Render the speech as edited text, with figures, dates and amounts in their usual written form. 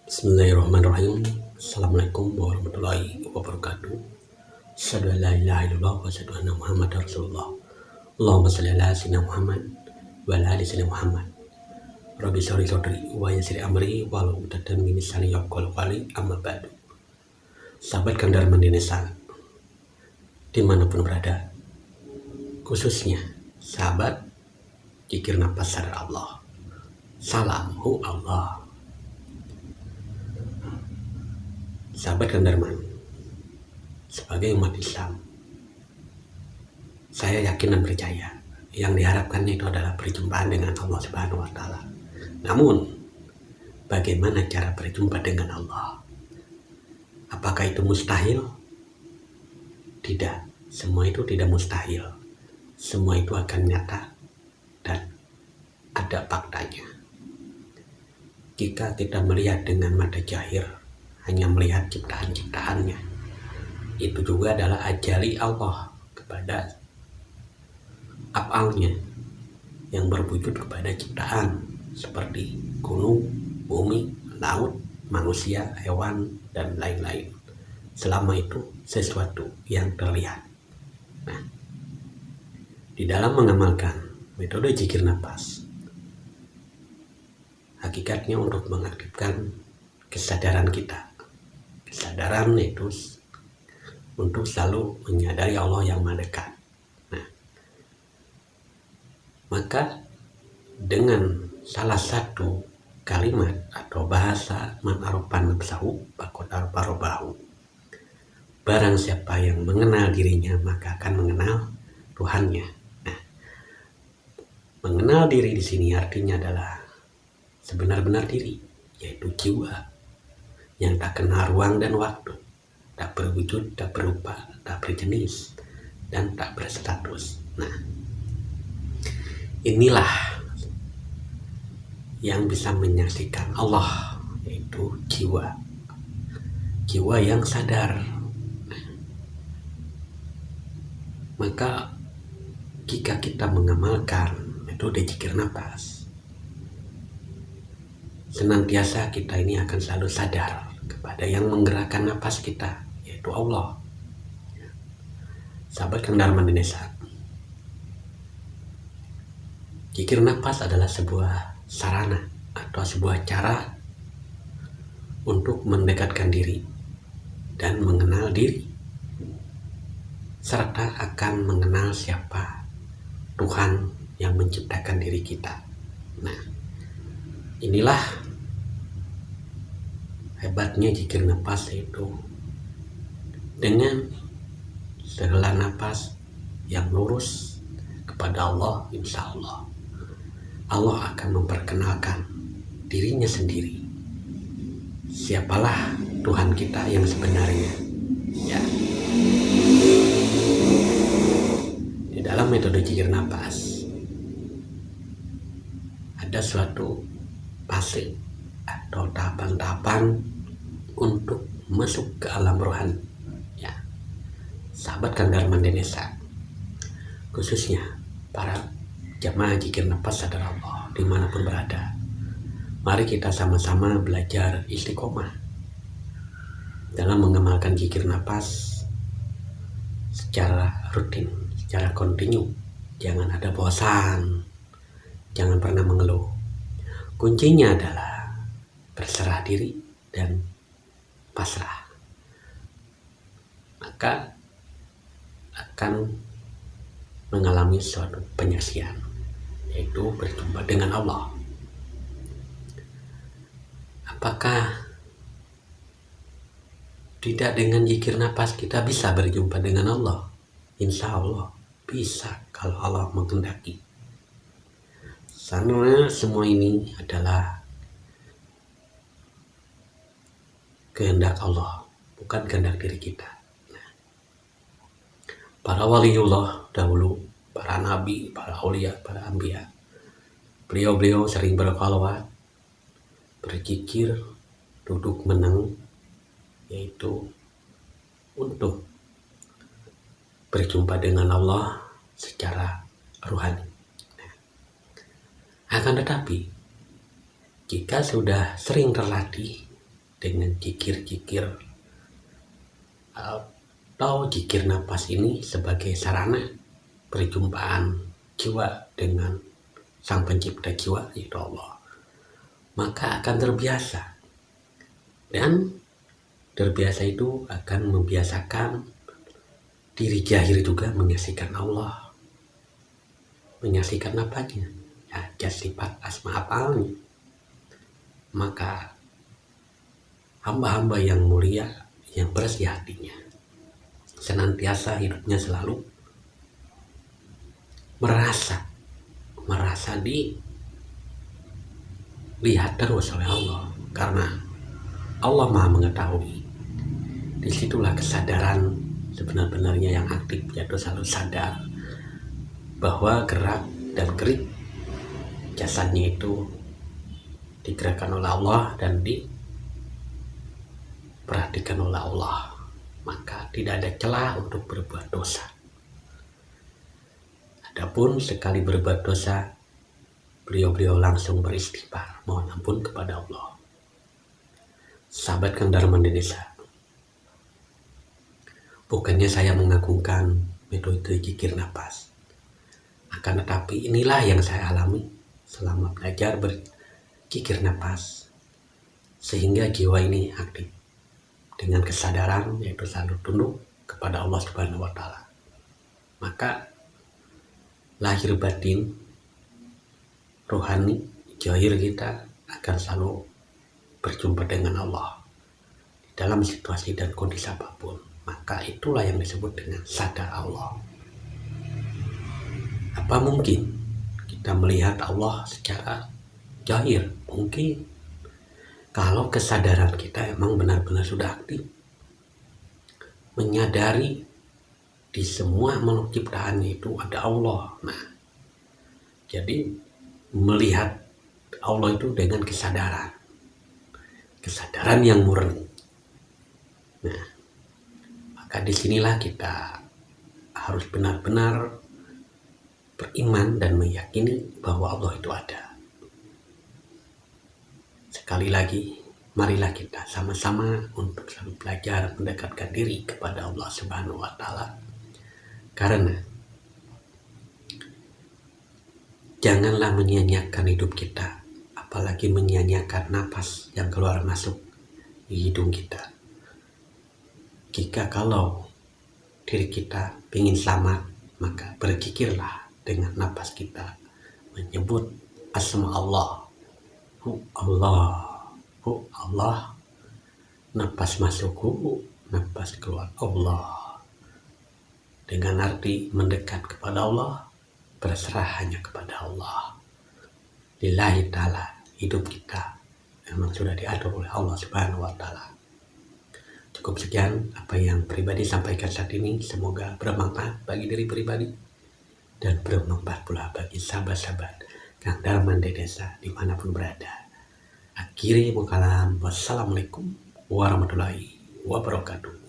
Bismillahirrahmanirrahim. Assalamualaikum warahmatullahi wabarakatuh. Asyhadu an la ilaha illallah wa asyhadu anna Muhammadar Rasulullah. Allahumma shalli ala sayyidina Muhammad wa ala ali sayyidina Muhammad. Rabbi shrah li sadri wa yassir li amri wahlul 'uqdatam min lisani yafqahu qawli, amma ba'du. Sahabat Kandar Mandinesa dimanapun berada, khususnya sahabat Zikir Nafas Sadar Allah, Salamhu Allah. Sahabat Kandarman, sebagai umat Islam, saya yakin dan percaya yang diharapkan itu adalah perjumpaan dengan Allah Subhanahu wa Ta'ala. Namun, bagaimana cara berjumpa dengan Allah? Apakah itu mustahil? Tidak, semua itu tidak mustahil. Semua itu akan nyata dan ada faktanya. Jika kita melihat dengan mata jahir, hanya melihat ciptaan-ciptaannya, itu juga adalah ajali Allah kepada af'alnya yang berwujud kepada ciptaan seperti gunung, bumi, laut, manusia, hewan, dan lain-lain. Selama itu sesuatu yang terlihat. Nah, di dalam mengamalkan metode zikir nafas, hakikatnya untuk mengaktifkan kesadaran kita. Kesadaran itu untuk selalu menyadari Allah yang Maha Dekat. Nah, maka dengan salah satu kalimat atau bahasa man arafan nafsahu faqad arafa rabbahu. Barang siapa yang mengenal dirinya maka akan mengenal Tuhannya. Nah, mengenal diri di sini artinya adalah sebenar-benar diri, yaitu jiwa yang tak kenal ruang dan waktu, tak berwujud, tak berupa, tak berjenis, dan tak berstatus. Nah, inilah yang bisa menyaksikan Allah, yaitu jiwa yang sadar. Nah, maka jika kita mengamalkan metode zikir nafas, senantiasa kita ini akan selalu sadar kepada yang menggerakkan nafas kita, yaitu Allah. Sahabat Kandar Mandinesa, zikir nafas adalah sebuah sarana atau sebuah cara untuk mendekatkan diri dan mengenal diri, serta akan mengenal siapa Tuhan yang menciptakan diri kita. Nah, inilah hebatnya zikir nafas, yaitu dengan segala nafas yang lurus kepada Allah, insya Allah akan memperkenalkan dirinya sendiri. Siapalah Tuhan kita yang sebenarnya, ya. Di dalam metode zikir nafas ada suatu fase atau tahapan-tahapan untuk masuk ke alam rohani, ya. Sahabat Kandar Mandinesa, khususnya para jamaah zikir nafas sadar Allah dimanapun berada, mari kita sama-sama belajar istiqomah dalam mengamalkan zikir nafas secara rutin, secara kontinu. Jangan ada bosan, jangan pernah mengeluh. Kuncinya adalah berserah diri dan pasrah, maka akan mengalami suatu penyaksian, yaitu berjumpa dengan Allah. Apakah tidak dengan zikir nafas kita bisa berjumpa dengan Allah? Insya Allah bisa kalau Allah menghendaki. Karena semua ini adalah kehendak Allah, bukan kehendak diri kita. Nah, para waliullah dahulu, para nabi, para aulia, para anbiya, beliau-beliau sering berkhalwat, berzikir, duduk menang, yaitu untuk berjumpa dengan Allah secara rohani. Nah, Akan tetapi, jika sudah sering terlatih dengan jikir-jikir atau jikir napas ini sebagai sarana perjumpaan jiwa dengan Sang Pencipta jiwa, yaitu Allah, maka akan terbiasa. Dan terbiasa itu akan membiasakan diri jahir juga menyaksikan Allah. Menyaksikan apanya? Ya, sifat asma afalnya. Maka hamba-hamba yang mulia, yang bersih hatinya, senantiasa hidupnya selalu merasa dilihat terus oleh Allah, karena Allah Maha mengetahui. Disitulah kesadaran sebenar-benarnya yang aktif, yaitu selalu sadar bahwa gerak dan gerik jasadnya itu digerakkan oleh Allah dan diperhatikan oleh Allah, maka tidak ada celah untuk berbuat dosa. Adapun sekali berbuat dosa, beliau langsung beristighfar, mohon ampun kepada Allah. Sahabat Kang Darman di desa, bukannya saya mengagungkan metode jikir napas, akan tetapi inilah yang saya alami selama belajar berjikir napas, sehingga jiwa ini aktif dengan kesadaran, yaitu selalu tunduk kepada Allah Subhanahu wa Ta'ala. Maka lahir batin rohani zahir kita akan selalu berjumpa dengan Allah dalam situasi dan kondisi apapun. Maka itulah yang disebut dengan sadar Allah. Apa mungkin kita melihat Allah secara zahir? Mungkin, kalau kesadaran kita emang benar-benar sudah aktif, menyadari di semua makhluk ciptaan itu ada Allah. Nah, jadi melihat Allah itu dengan kesadaran yang murni. Nah, maka disinilah kita harus benar-benar beriman dan meyakini bahwa Allah itu ada. Sekali lagi, marilah kita sama-sama untuk selalu belajar mendekatkan diri kepada Allah Subhanahu wa Ta'ala. Karena janganlah menyia-nyiakan hidup kita, apalagi menyia-nyiakan napas yang keluar masuk di hidung kita. Jika kalau diri kita ingin selamat, maka berzikirlah dengan napas kita, menyebut asma Allah. Allah. Napas masuk napas keluar Allah. Dengan arti mendekat kepada Allah, berserah hanya kepada Allah. Lillahi ta'ala, hidup kita memang sudah diatur oleh Allah Subhanahu wa Ta'ala. Cukup sekian apa yang pribadi sampaikan saat ini. Semoga bermanfaat bagi diri pribadi dan bermanfaat pula bagi sahabat-sahabat Kang Darman di desa dimanapun berada. Akhiri mukalam, wassalamualaikum warahmatullahi wabarakatuh.